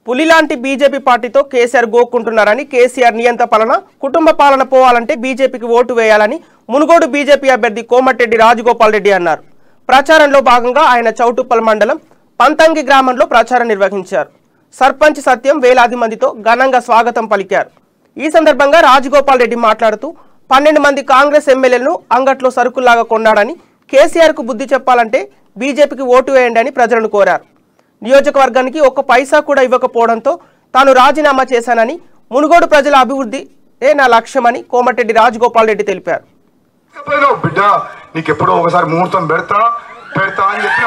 పులిలాంటి BJP పార్టీతో కేసీఆర్ గోక్కుంటున్నారని, కేసీఆర్ నియంత పాలన, కుటుంబ పాలన పోవాలంటే బీజేపీకి ఓటు వేయాలని మునుగోడు బీజేపీ అభ్యర్థి కోమటిరెడ్డి రాజగోపాల్ రెడ్డి అన్నారు. ప్రచారంలో భాగంగా ఆయన చౌటుప్పల్ మండలం పంతంగి గ్రామంలో ప్రచారం నిర్వహించారు. సర్పంచ్ సత్యం వేలాది మందితో ఘనంగా స్వాగతం పలికారు. ఈ సందర్భంగా రాజగోపాల్ రెడ్డి మాట్లాడుతూ 12 మంది కాంగ్రెస్ ఎమ్మెల్యేలను అంగట్లో సరుకుల్లాగా కొన్నాడని, కేసీఆర్కు బుద్ధి చెప్పాలంటే బీజేపీకి ఓటు వేయండి అని ప్రజలను కోరారు. నియోజకవర్గానికి ఒక్క పైసా కూడా ఇవ్వకపోవడంతో తాను రాజీనామా చేశానని, మునుగోడు ప్రజల అభివృద్ధియే నా లక్ష్యమని కోమటిరెడ్డి రాజగోపాల్ రెడ్డి తెలిపారు. బిడ్డ నీకెప్పుడో ఒకసారి ముహూర్తం పెడతా అని చెప్పిన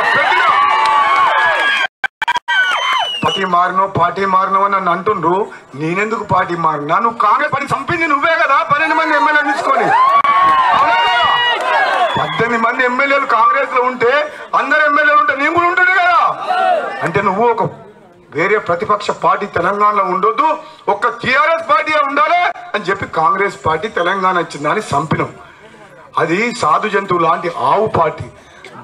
పార్టీ మారినో అని నన్ను అంటుండ్రు. నేనెందుకు పార్టీ మారినా? నువ్వు కాంగ్రెస్ పని చంపింది నువ్వే కదా. 12 మంది ఎమ్మెల్యేలు తీసుకొని 18 మంది ఎమ్మెల్యేలు కాంగ్రెస్ లో ఉంటే అందరు ఎమ్మెల్యేలు ఉంటే నేను కూడా ఉంటుండే కదా. అంటే నువ్వు ఒక వేరే ప్రతిపక్ష పార్టీ తెలంగాణలో ఉండొద్దు, ఒక్క టీఆర్ఎస్ పార్టీ ఉండాలి అని చెప్పి కాంగ్రెస్ పార్టీ తెలంగాణ వచ్చిందని చంపినాం. అది సాధు జంతువు లాంటి ఆవు పార్టీ.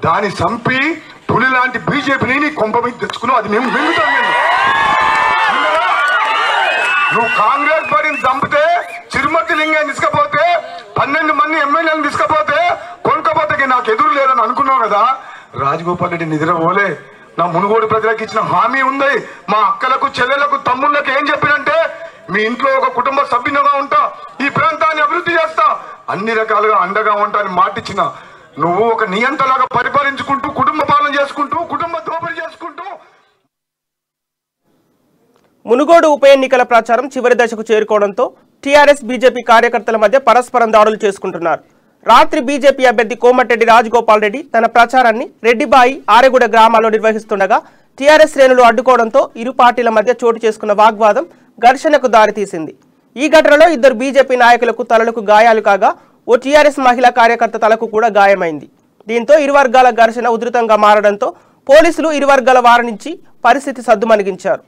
దాన్ని చంపి పులి లాంటి బీజేపీని కొంప మీద తెచ్చుకున్నావు. అది మేము మింగుతాం. నువ్వు కాంగ్రెస్ పార్టీని చంపితే చిరుమతి లింగాన్ని తీసుకపోతే 12 మంది ఎమ్మెల్యేలను తీసుకపోతే కొనుక్కపోతే నాకు ఎదురు లేదని అనుకున్నావు కదా. రాజగోపాల్ రెడ్డి నిద్రపోలే. నా మునుగోడు ప్రజలకు ఇచ్చిన హామీ ఉంది. మా అక్కలకు చెల్లెలకు తమ్ముళ్ళకి ఏం చెప్పినంటే, మీ ఇంట్లో ఒక కుటుంబ సభ్యునిగా ఉంటా, ఈ ప్రాంతాన్ని అభివృద్ధి చేస్తా, అన్ని రకాలుగా అండగా ఉంటా అని మాటిచ్చిన. నువ్వు ఒక నియంతలాగా పరిపాలించుకుంటూ కుటుంబ పాలన చేసుకుంటూ కుటుంబ దోపిడీ చేసుకుంటూ. మునుగోడు ఉప ఎన్నికల ప్రచారం చివరి దశకు చేరుకోవడంతో టీఆర్ఎస్ బీజేపీ కార్యకర్తల మధ్య పరస్పరం దాడులు చేసుకుంటున్నారు. రాత్రి బీజేపీ అభ్యర్థి కోమటిరెడ్డి రాజగోపాల్ రెడ్డి తన ప్రచారాన్ని రెడ్డిబాయి, ఆరెగూడ గ్రామాల్లో నిర్వహిస్తుండగా టీఆర్ఎస్ శ్రేణులు అడ్డుకోవడంతో ఇరు పార్టీల మధ్య చోటు చేసుకున్న వాగ్వాదం ఘర్షణకు దారితీసింది. ఈ ఘటనలో 2 బీజేపీ నాయకులకు తలలకు గాయాలు కాగా ఓ టీఆర్ఎస్ మహిళా కార్యకర్త తలకు కూడా గాయమైంది. దీంతో ఇరు వర్గాల ఘర్షణ ఉధృతంగా మారడంతో పోలీసులు ఇరు వర్గాల వారి నుంచి పరిస్థితి సద్దుమణిగించారు.